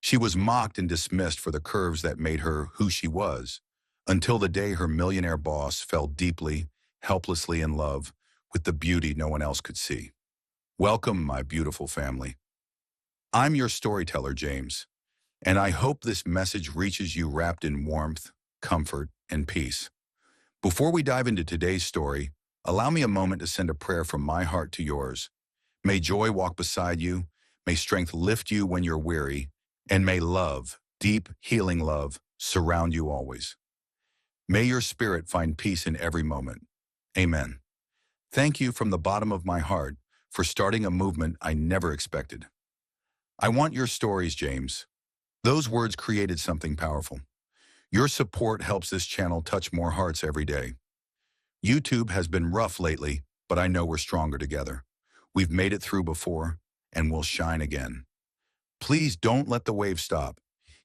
She was mocked and dismissed for the curves that made her who she was, until the day her millionaire boss fell deeply, helplessly in love with the beauty no one else could see. Welcome, my beautiful family. I'm your storyteller, James, and I hope this message reaches you wrapped in warmth, comfort, and peace. Before we dive into today's story, allow me a moment to send a prayer from my heart to yours. May joy walk beside you, may strength lift you when you're weary, and may love, deep, healing love, surround you always. May your spirit find peace in every moment. Amen. Thank you from the bottom of my heart for starting a movement I never expected. I want your stories, James. Those words created something powerful. Your support helps this channel touch more hearts every day. YouTube has been rough lately, but I know we're stronger together. We've made it through before, and we'll shine again. Please don't let the wave stop.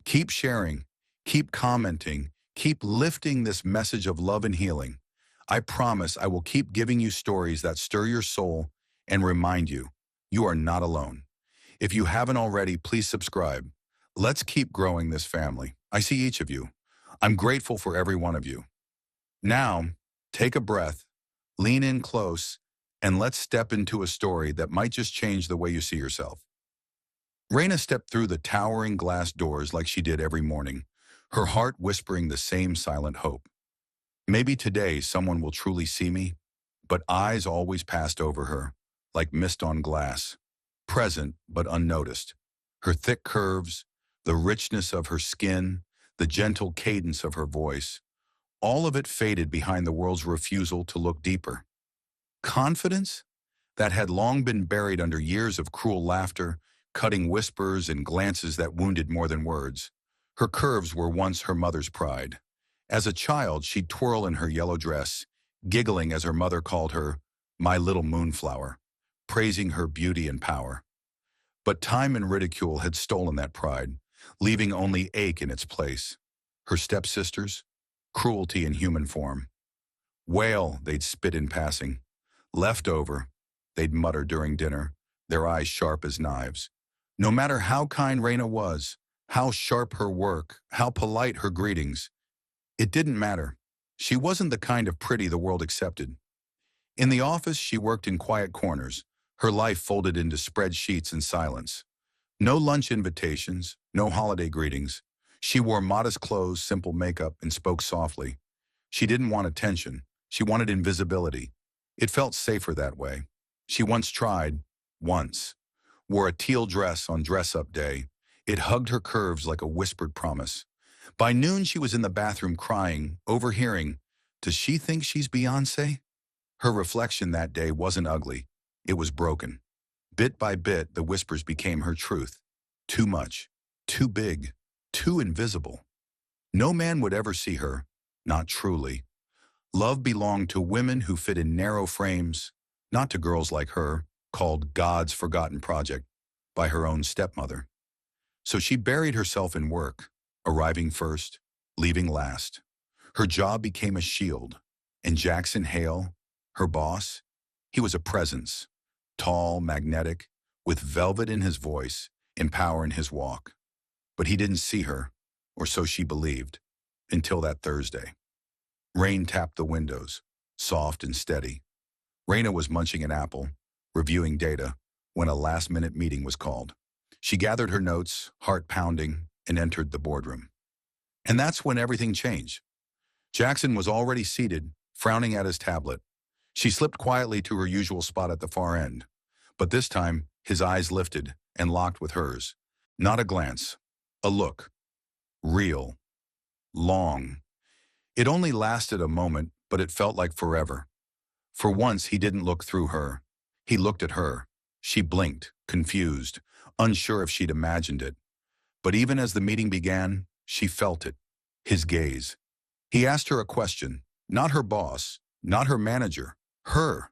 Keep sharing, keep commenting, keep lifting this message of love and healing. I promise I will keep giving you stories that stir your soul and remind you, you are not alone. If you haven't already, please subscribe. Let's keep growing this family. I see each of you. I'm grateful for every one of you. Now, take a breath, lean in close, and let's step into a story that might just change the way you see yourself. Raina stepped through the towering glass doors like she did every morning, her heart whispering the same silent hope. Maybe today someone will truly see me, but eyes always passed over her, like mist on glass, present but unnoticed. Her thick curves, the richness of her skin, the gentle cadence of her voice, all of it faded behind the world's refusal to look deeper. Confidence? That had long been buried under years of cruel laughter, cutting whispers and glances that wounded more than words. Her curves were once her mother's pride. As a child, she'd twirl in her yellow dress, giggling as her mother called her, "my little moonflower," praising her beauty and power. But time and ridicule had stolen that pride, leaving only ache in its place. Her stepsisters? Cruelty in human form. Whale, they'd spit in passing. Leftover, they'd mutter during dinner, their eyes sharp as knives. No matter how kind Raina was, how sharp her work, how polite her greetings, it didn't matter. She wasn't the kind of pretty the world accepted. In the office, she worked in quiet corners, her life folded into spreadsheets and silence. No lunch invitations, no holiday greetings. She wore modest clothes, simple makeup, and spoke softly. She didn't want attention. She wanted invisibility. It felt safer that way. She once tried, wore a teal dress on dress-up day. It hugged her curves like a whispered promise. By noon, she was in the bathroom crying, overhearing, "Does she think she's Beyoncé?" Her reflection that day wasn't ugly. It was broken. Bit by bit, the whispers became her truth. Too much, too big, too invisible. No man would ever see her, not truly. Love belonged to women who fit in narrow frames, not to girls like her, called God's forgotten project by her own stepmother. So she buried herself in work, arriving first, leaving last. Her job became a shield, and Jackson Hale, her boss, he was a presence, tall, magnetic, with velvet in his voice and power in his walk. But he didn't see her, or so she believed, until that Thursday. Rain tapped the windows, soft and steady. Raina was munching an apple, reviewing data, when a last-minute meeting was called. She gathered her notes, heart pounding, and entered the boardroom. And that's when everything changed. Jackson was already seated, frowning at his tablet. She slipped quietly to her usual spot at the far end. But this time, his eyes lifted and locked with hers. Not a glance, a look. Real. Long. It only lasted a moment, but it felt like forever. For once, he didn't look through her. He looked at her. She blinked, confused, unsure if she'd imagined it. But even as the meeting began, she felt it. His gaze. He asked her a question. Not her boss, not her manager. Her.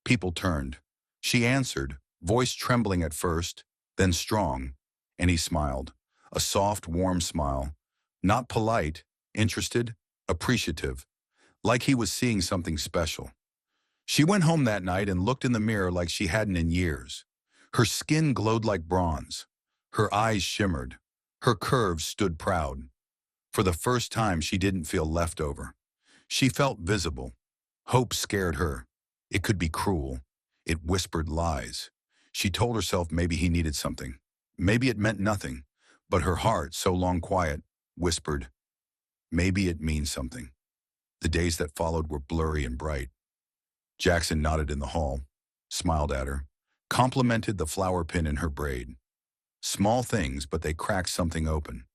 People turned. She answered, voice trembling at first, then strong, and he smiled. A soft, warm smile. Not polite, interested, appreciative, like he was seeing something special. She went home that night and looked in the mirror like she hadn't in years. Her skin glowed like bronze. Her eyes shimmered. Her curves stood proud. For the first time, she didn't feel leftover. She felt visible. Hope scared her. It could be cruel. It whispered lies. She told herself maybe he needed something. Maybe it meant nothing. But her heart, so long quiet, whispered, maybe it means something. The days that followed were blurry and bright. Jackson nodded in the hall, smiled at her, complimented the flower pin in her braid. Small things, but they cracked something open.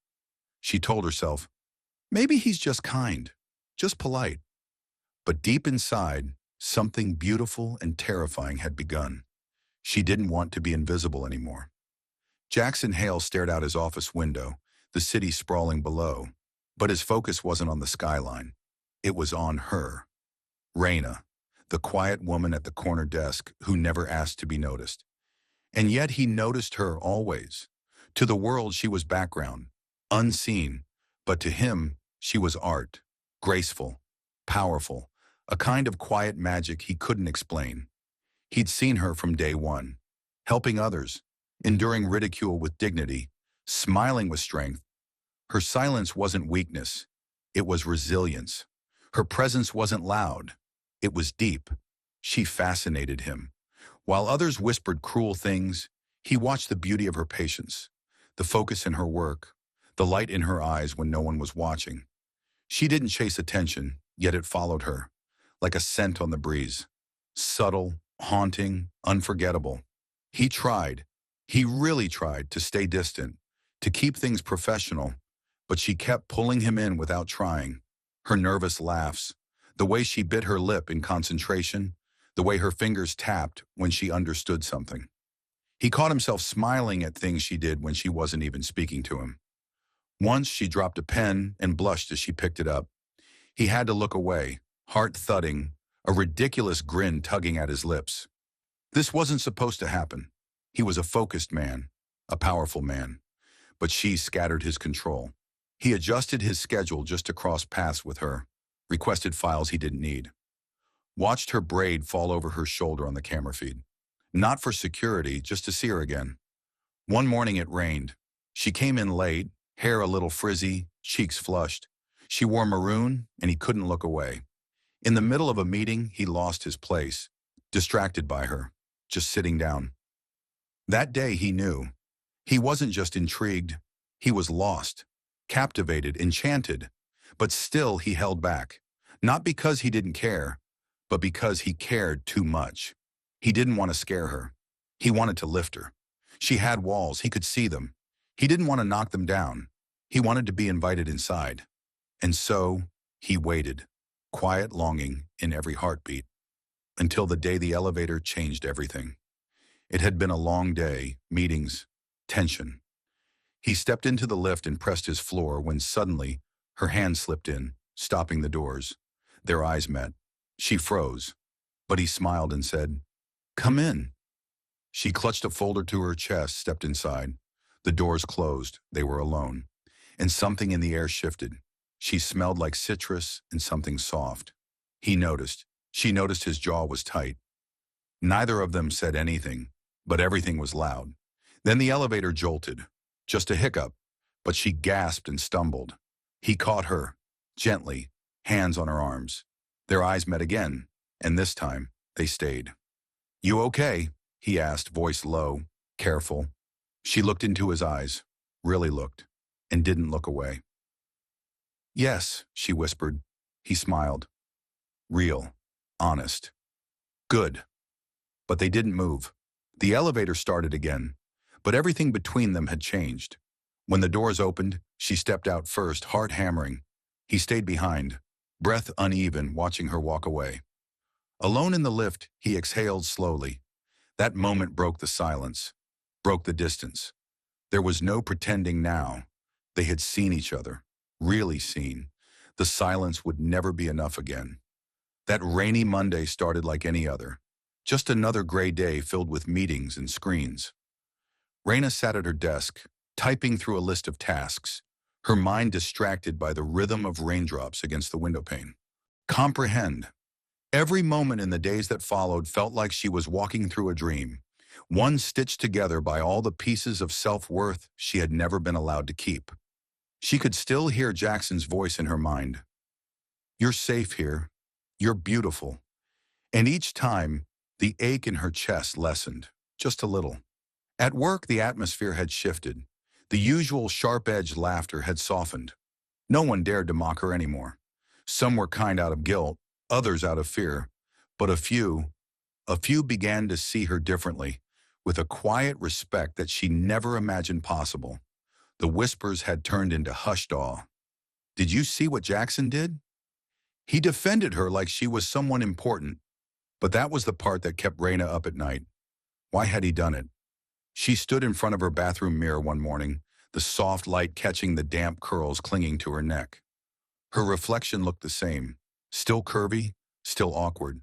She told herself, maybe he's just kind, just polite. But deep inside, something beautiful and terrifying had begun. She didn't want to be invisible anymore. Jackson Hale stared out his office window, the city sprawling below. But his focus wasn't on the skyline. It was on her. Raina, the quiet woman at the corner desk who never asked to be noticed. And yet he noticed her always. To the world, she was background, unseen, but to him, she was art, graceful, powerful, a kind of quiet magic he couldn't explain. He'd seen her from day one, helping others, enduring ridicule with dignity, smiling with strength. Her silence wasn't weakness, it was resilience. Her presence wasn't loud, it was deep. She fascinated him. While others whispered cruel things, he watched the beauty of her patience, the focus in her work, the light in her eyes when no one was watching. She didn't chase attention, yet it followed her, like a scent on the breeze. Subtle, haunting, unforgettable. He tried, he really tried to stay distant, to keep things professional, but she kept pulling him in without trying. Her nervous laughs, the way she bit her lip in concentration, the way her fingers tapped when she understood something. He caught himself smiling at things she did when she wasn't even speaking to him. Once she dropped a pen and blushed as she picked it up. He had to look away, heart thudding, a ridiculous grin tugging at his lips. This wasn't supposed to happen. He was a focused man, a powerful man, but she scattered his control. He adjusted his schedule just to cross paths with her, requested files he didn't need. Watched her braid fall over her shoulder on the camera feed. Not for security, just to see her again. One morning it rained. She came in late, hair a little frizzy, cheeks flushed. She wore maroon, and he couldn't look away. In the middle of a meeting, he lost his place, distracted by her, just sitting down. That day he knew. He wasn't just intrigued, he was lost, captivated, enchanted. But still he held back, not because he didn't care, but because he cared too much. He didn't want to scare her. He wanted to lift her. She had walls, he could see them. He didn't want to knock them down. He wanted to be invited inside. And so he waited, quiet longing in every heartbeat, until the day the elevator changed everything. It had been a long day, meetings, tension. He stepped into the lift and pressed his floor when suddenly her hand slipped in, stopping the doors. Their eyes met. She froze, but he smiled and said, "Come in." She clutched a folder to her chest, stepped inside. The doors closed. They were alone. And something in the air shifted. She smelled like citrus and something soft. He noticed. She noticed his jaw was tight. Neither of them said anything, but everything was loud. Then the elevator jolted. Just a hiccup, but she gasped and stumbled. He caught her, gently, hands on her arms. Their eyes met again, and this time, they stayed. "You okay?" he asked, voice low, careful. She looked into his eyes, really looked, and didn't look away. "Yes," she whispered. He smiled. Real, honest. Good. But they didn't move. The elevator started again, but everything between them had changed. When the doors opened, she stepped out first, heart hammering. He stayed behind, breath uneven, watching her walk away. Alone in the lift, he exhaled slowly. That moment broke the silence, broke the distance. There was no pretending now. They had seen each other, really seen. The silence would never be enough again. That rainy Monday started like any other. Just another gray day filled with meetings and screens. Raina sat at her desk, typing through a list of tasks, her mind distracted by the rhythm of raindrops against the windowpane. Comprehend. Every moment in the days that followed felt like she was walking through a dream. one stitched together by all the pieces of self-worth she had never been allowed to keep. She could still hear Jackson's voice in her mind. "You're safe here. You're beautiful." And each time, the ache in her chest lessened, just a little. At work, the atmosphere had shifted. The usual sharp-edged laughter had softened. No one dared to mock her anymore. Some were kind out of guilt, others out of fear. But a few began to see her differently, with a quiet respect that she never imagined possible. The whispers had turned into hushed awe. "Did you see what Jackson did? He defended her like she was someone important." But that was the part that kept Raina up at night. Why had he done it? She stood in front of her bathroom mirror one morning, the soft light catching the damp curls clinging to her neck. Her reflection looked the same, still curvy, still awkward.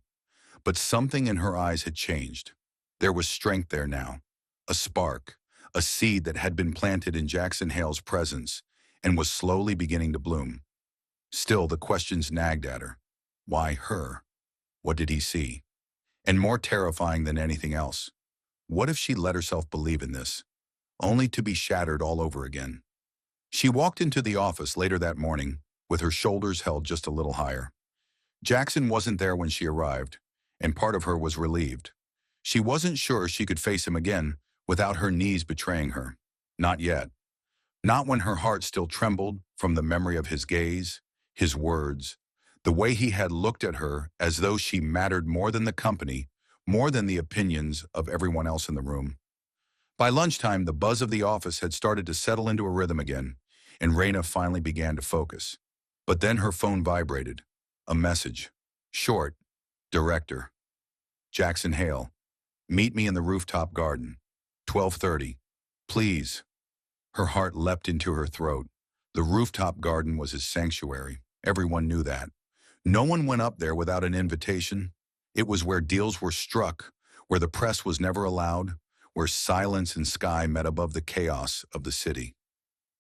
But something in her eyes had changed. There was strength there now, a spark, a seed that had been planted in Jackson Hale's presence and was slowly beginning to bloom. Still, the questions nagged at her. Why her? What did he see? And more terrifying than anything else, what if she let herself believe in this, only to be shattered all over again? She walked into the office later that morning, with her shoulders held just a little higher. Jackson wasn't there when she arrived, and part of her was relieved. She wasn't sure she could face him again without her knees betraying her. Not yet. Not when her heart still trembled from the memory of his gaze, his words, the way he had looked at her as though she mattered more than the company, more than the opinions of everyone else in the room. By lunchtime, the buzz of the office had started to settle into a rhythm again, and Raina finally began to focus. But then her phone vibrated. A message. Short. Director. Jackson Hale. Meet me in the rooftop garden. 12:30. Please. Her heart leapt into her throat. The rooftop garden was his sanctuary. Everyone knew that. No one went up there without an invitation. It was where deals were struck, where the press was never allowed, where silence and sky met above the chaos of the city.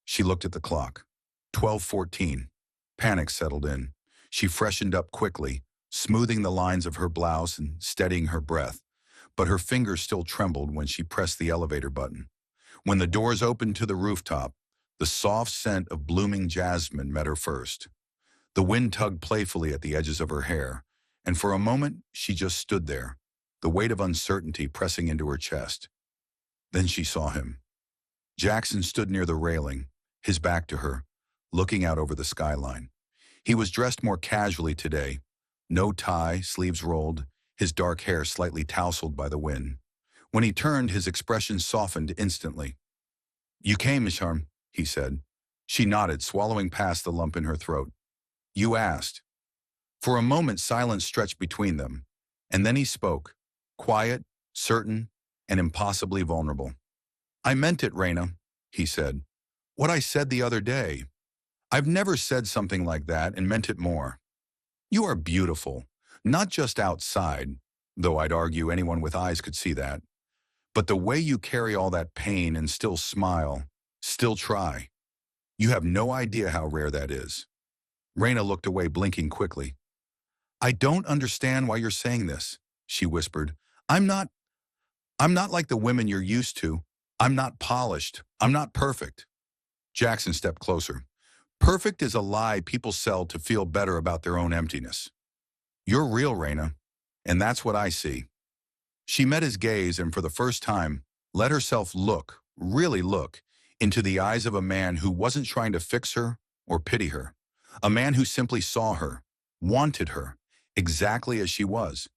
She looked at the clock. 12:14. Panic settled in. She freshened up quickly, smoothing the lines of her blouse and steadying her breath. But her fingers still trembled when she pressed the elevator button. When the doors opened to the rooftop, the soft scent of blooming jasmine met her first. The wind tugged playfully at the edges of her hair, and for a moment she just stood there, the weight of uncertainty pressing into her chest. Then she saw him. Jackson stood near the railing, his back to her, looking out over the skyline. He was dressed more casually today. No tie, sleeves rolled, his dark hair slightly tousled by the wind. When he turned, his expression softened instantly. "You came, Misharm," he said. She nodded, swallowing past the lump in her throat. "You asked." For a moment, silence stretched between them, and then he spoke, quiet, certain, and impossibly vulnerable. "I meant it, Raina," he said. "What I said the other day. I've never said something like that and meant it more. You are beautiful, not just outside, though I'd argue anyone with eyes could see that, but the way you carry all that pain and still smile, still try. You have no idea how rare that is." Raina looked away, blinking quickly. "I don't understand why you're saying this," she whispered. I'm not like the women you're used to. I'm not polished. I'm not perfect." Jackson stepped closer. "Perfect is a lie people sell to feel better about their own emptiness. You're real, Raina, and that's what I see." She met his gaze and for the first time let herself look, really look, into the eyes of a man who wasn't trying to fix her or pity her. A man who simply saw her, wanted her, exactly as she was.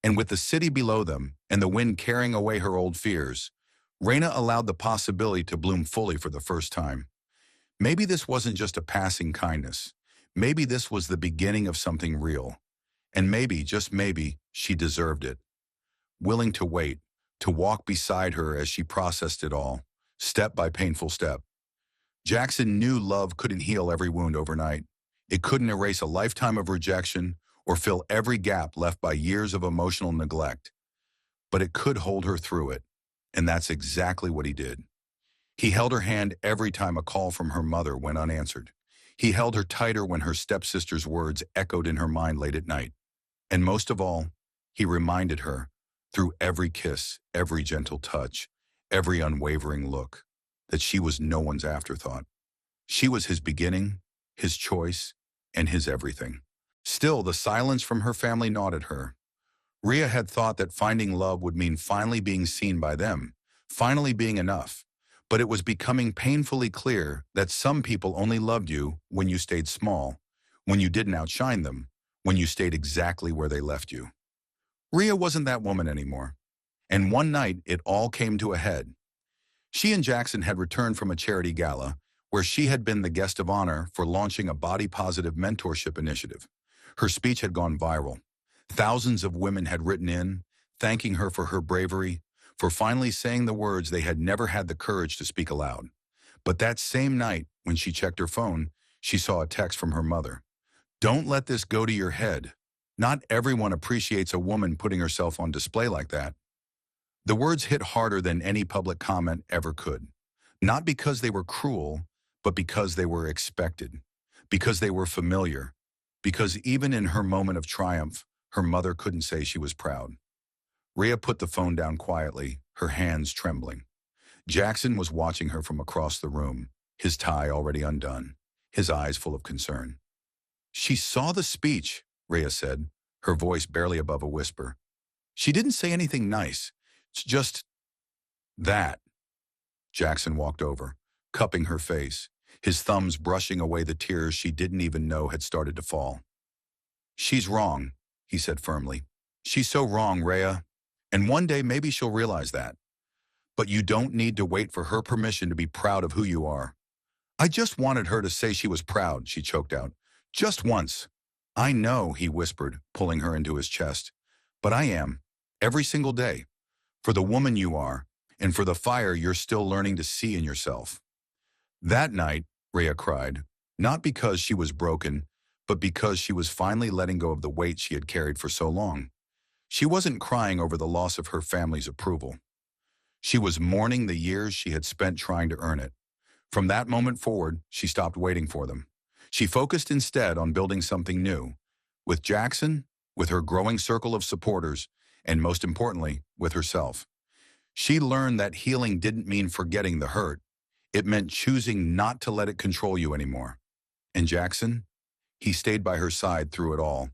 And with the city below them and the wind carrying away her old fears, Raina allowed the possibility to bloom fully for the first time. Maybe this wasn't just a passing kindness. Maybe this was the beginning of something real. And maybe, just maybe, she deserved it. Willing to wait, to walk beside her as she processed it all, step by painful step. Jackson knew love couldn't heal every wound overnight. It couldn't erase a lifetime of rejection or fill every gap left by years of emotional neglect. But it could hold her through it, and that's exactly what he did. He held her hand every time a call from her mother went unanswered. He held her tighter when her stepsister's words echoed in her mind late at night. And most of all, he reminded her through every kiss, every gentle touch, every unwavering look, that she was no one's afterthought. She was his beginning, his choice, and his everything. Still, the silence from her family gnawed at her. Rhea had thought that finding love would mean finally being seen by them, finally being enough. But it was becoming painfully clear that some people only loved you when you stayed small, when you didn't outshine them, when you stayed exactly where they left you. Rhea wasn't that woman anymore. And one night, it all came to a head. She and Jackson had returned from a charity gala where she had been the guest of honor for launching a body-positive mentorship initiative. Her speech had gone viral. Thousands of women had written in, thanking her for her bravery, for finally saying the words they had never had the courage to speak aloud. But that same night, when she checked her phone, she saw a text from her mother. "Don't let this go to your head. Not everyone appreciates a woman putting herself on display like that." The words hit harder than any public comment ever could. Not because they were cruel, but because they were expected, because they were familiar, because even in her moment of triumph, her mother couldn't say she was proud. Rhea put the phone down quietly, her hands trembling. Jackson was watching her from across the room, his tie already undone, his eyes full of concern. "She saw the speech," Rhea said, her voice barely above a whisper. "She didn't say anything nice. It's just that." Jackson walked over, cupping her face, his thumbs brushing away the tears she didn't even know had started to fall. "She's wrong," he said firmly. "She's so wrong, Rhea. And one day maybe she'll realize that. But you don't need to wait for her permission to be proud of who you are." "I just wanted her to say she was proud," she choked out. "Just once." "I know," he whispered, pulling her into his chest. "But I am. Every single day. For the woman you are, and for the fire you're still learning to see in yourself." That night, Rhea cried, not because she was broken, but because she was finally letting go of the weight she had carried for so long. She wasn't crying over the loss of her family's approval. She was mourning the years she had spent trying to earn it. From that moment forward, she stopped waiting for them. She focused instead on building something new, with Jackson, with her growing circle of supporters, and most importantly, with herself. She learned that healing didn't mean forgetting the hurt. It meant choosing not to let it control you anymore. And Jackson? He stayed by her side through it all,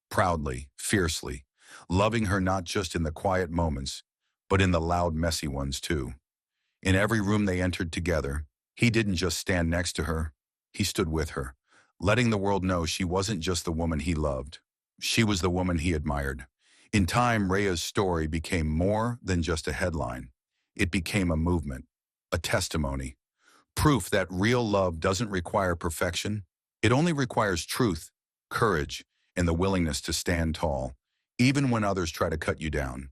proudly, fiercely, loving her not just in the quiet moments, but in the loud, messy ones too. In every room they entered together, he didn't just stand next to her, he stood with her, letting the world know she wasn't just the woman he loved. She was the woman he admired. In time, Rhea's story became more than just a headline. It became a movement, a testimony, proof that real love doesn't require perfection. It only requires truth, courage, and the willingness to stand tall, even when others try to cut you down.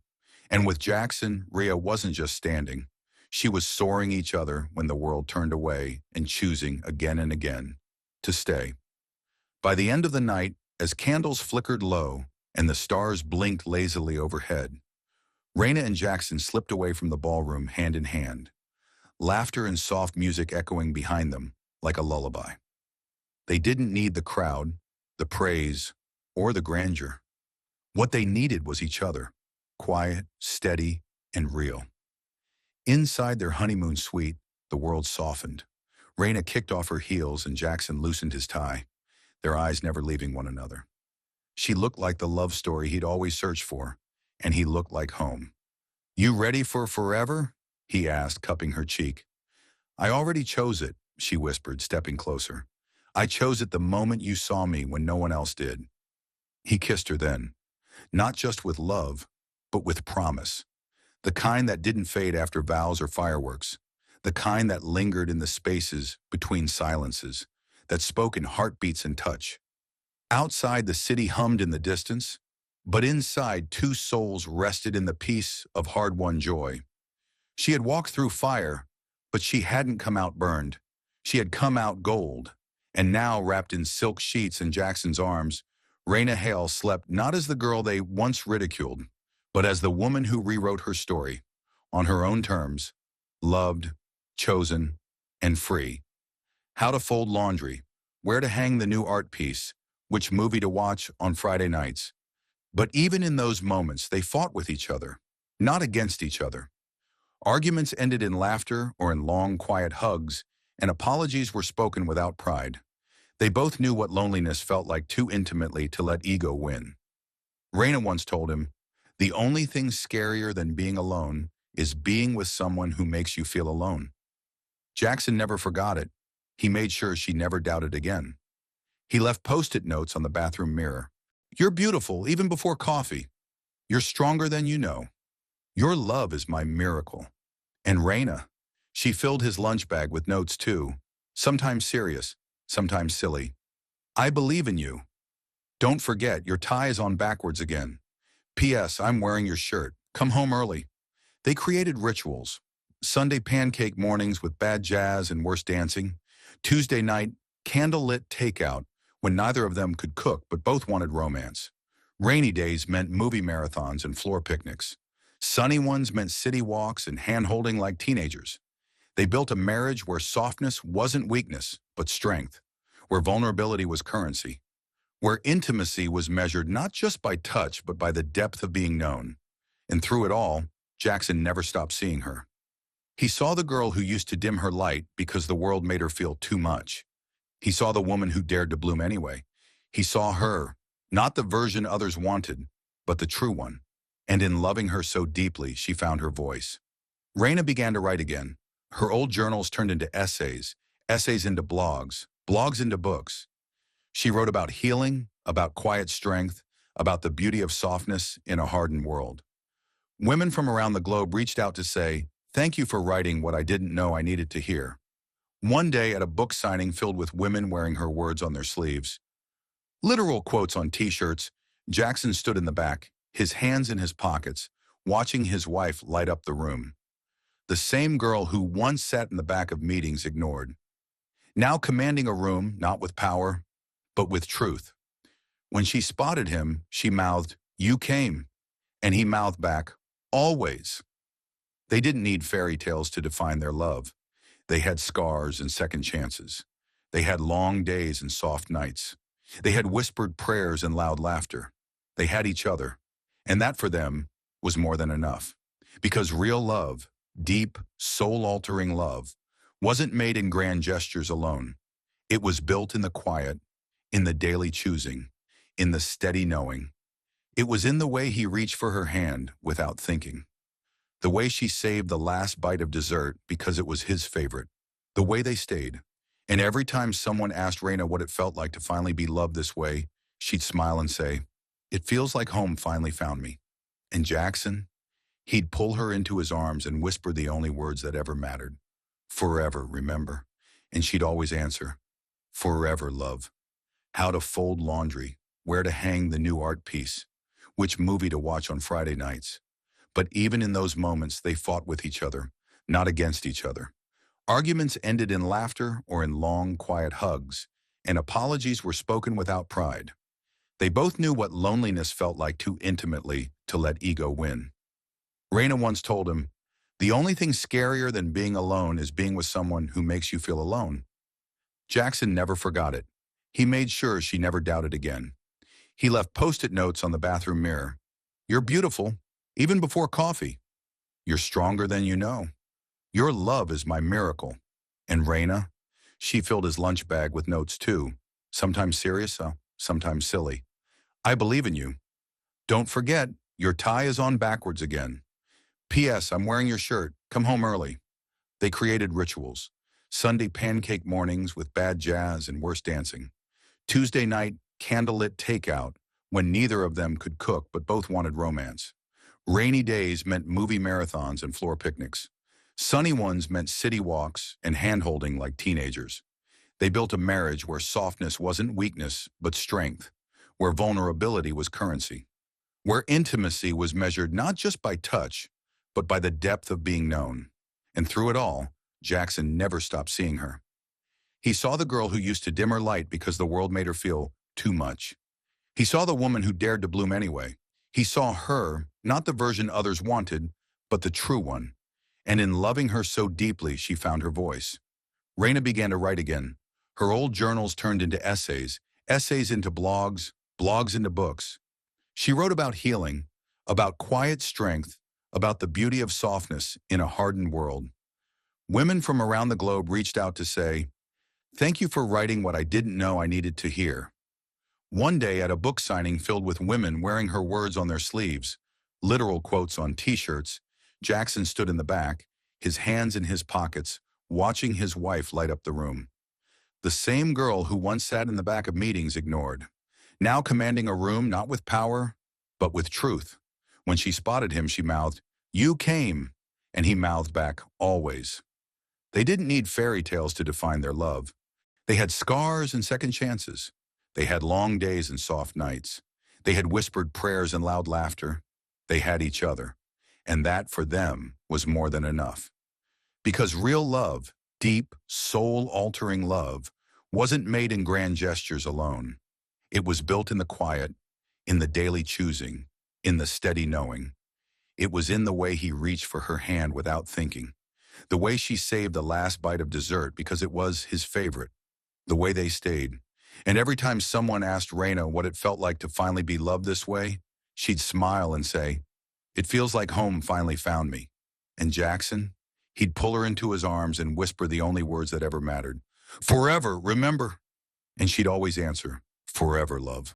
And with Jackson, Rhea wasn't just standing. She was soaring each other when the world turned away and choosing again and again to stay. By the end of the night, as candles flickered low and the stars blinked lazily overhead, Raina and Jackson slipped away from the ballroom hand in hand, laughter and soft music echoing behind them like a lullaby. They didn't need the crowd, the praise, or the grandeur. What they needed was each other, quiet, steady, and real. Inside their honeymoon suite, the world softened. Raina kicked off her heels and Jackson loosened his tie, their eyes never leaving one another. She looked like the love story he'd always searched for, and he looked like home. "You ready for forever?" he asked, cupping her cheek. "I already chose it," she whispered, stepping closer. "I chose it the moment you saw me when no one else did." He kissed her then, not just with love, but with promise. The kind that didn't fade after vows or fireworks. The kind that lingered in the spaces between silences, that spoke in heartbeats and touch. Outside, the city hummed in the distance, but inside, two souls rested in the peace of hard-won joy. She had walked through fire, but she hadn't come out burned. She had come out gold. And now, wrapped in silk sheets in Jackson's arms, Raina Hale slept not as the girl they once ridiculed, but as the woman who rewrote her story, on her own terms, loved, chosen, and free. How to fold laundry, where to hang the new art piece, which movie to watch on Friday nights. But even in those moments, they fought with each other. not against each other. Arguments ended in laughter or in long, quiet hugs, and apologies were spoken without pride. They both knew what loneliness felt like too intimately to let ego win. Raina once told him, "The only thing scarier than being alone is being with someone who makes you feel alone." Jackson never forgot it. He made sure she never doubted again. He left post-it notes on the bathroom mirror. "You're beautiful, even before coffee. You're stronger than you know. Your love is my miracle." And Raina, she filled his lunch bag with notes too, sometimes serious, sometimes silly. "I believe in you. Don't forget, your tie is on backwards again. P.S. I'm wearing your shirt. Come home early." They created rituals. Sunday pancake mornings with bad jazz and worse dancing. Tuesday night, candlelit takeout when neither of them could cook but both wanted romance. Rainy days meant movie marathons and floor picnics. Sunny ones meant city walks and hand-holding like teenagers. They built a marriage where softness wasn't weakness, but strength, where vulnerability was currency, where intimacy was measured not just by touch, but by the depth of being known. And through it all, Jackson never stopped seeing her. He saw the girl who used to dim her light because the world made her feel too much. He saw the woman who dared to bloom anyway. He saw her, not the version others wanted, but the true one. And in loving her so deeply, she found her voice. Raina began to write again. Her old journals turned into essays, essays into blogs, blogs into books. She wrote about healing, about quiet strength, about the beauty of softness in a hardened world. Women from around the globe reached out to say, "Thank you for writing what I didn't know I needed to hear." One day at a book signing filled with women wearing her words on their sleeves, literal quotes on t-shirts, Jackson stood in the back, his hands in his pockets, watching his wife light up the room. The same girl who once sat in the back of meetings ignored. Now commanding a room, not with power, but with truth. When she spotted him, she mouthed, "You came." And he mouthed back, "Always." They didn't need fairy tales to define their love. They had scars and second chances. They had long days and soft nights. They had whispered prayers and loud laughter. They had each other. And that for them was more than enough. Because real love, deep, soul-altering love, wasn't made in grand gestures alone. It was built in the quiet, in the daily choosing, in the steady knowing. It was in the way he reached for her hand without thinking. The way she saved the last bite of dessert because it was his favorite. The way they stayed. And every time someone asked Raina what it felt like to finally be loved this way, she'd smile and say, "It feels like home finally found me." And Jackson, he'd pull her into his arms and whisper the only words that ever mattered. "Forever, remember." And she'd always answer, "Forever, love." How to fold laundry, where to hang the new art piece, which movie to watch on Friday nights. But even in those moments, they fought with each other, not against each other. Arguments ended in laughter or in long, quiet hugs, and apologies were spoken without pride. They both knew what loneliness felt like too intimately to let ego win. Raina once told him, "The only thing scarier than being alone is being with someone who makes you feel alone." Jackson never forgot it. He made sure she never doubted again. He left post-it notes on the bathroom mirror. "You're beautiful, even before coffee. You're stronger than you know. Your love is my miracle." And Raina, she filled his lunch bag with notes too, sometimes serious, sometimes silly. "I believe in you. Don't forget, your tie is on backwards again. P.S. I'm wearing your shirt. Come home early." They created rituals. Sunday pancake mornings with bad jazz and worse dancing. Tuesday night, candlelit takeout when neither of them could cook but both wanted romance. Rainy days meant movie marathons and floor picnics. Sunny ones meant city walks and hand-holding like teenagers. They built a marriage where softness wasn't weakness, but strength, where vulnerability was currency, where intimacy was measured not just by touch, but by the depth of being known. And through it all, Jackson never stopped seeing her. He saw the girl who used to dim her light because the world made her feel too much. He saw the woman who dared to bloom anyway. He saw her, not the version others wanted, but the true one. And in loving her so deeply, she found her voice. Raina began to write again. Her old journals turned into essays, essays into blogs, blogs into books. She wrote about healing, about quiet strength, about the beauty of softness in a hardened world. Women from around the globe reached out to say, "Thank you for writing what I didn't know I needed to hear." One day at a book signing filled with women wearing her words on their sleeves, literal quotes on t-shirts, Jackson stood in the back, his hands in his pockets, watching his wife light up the room. The same girl who once sat in the back of meetings ignored, now commanding a room not with power, but with truth. When she spotted him, she mouthed, "You came," and he mouthed back, "Always." They didn't need fairy tales to define their love. They had scars and second chances. They had long days and soft nights. They had whispered prayers and loud laughter. They had each other. And that, for them, was more than enough. Because real love, deep, soul-altering love, wasn't made in grand gestures alone. It was built in the quiet, in the daily choosing, in the steady knowing. It was in the way he reached for her hand without thinking, the way she saved the last bite of dessert because it was his favorite, the way they stayed. And every time someone asked Raina what it felt like to finally be loved this way, she'd smile and say, "It feels like home finally found me." And Jackson, he'd pull her into his arms and whisper the only words that ever mattered. "Forever, remember?" And she'd always answer, "Forever, love."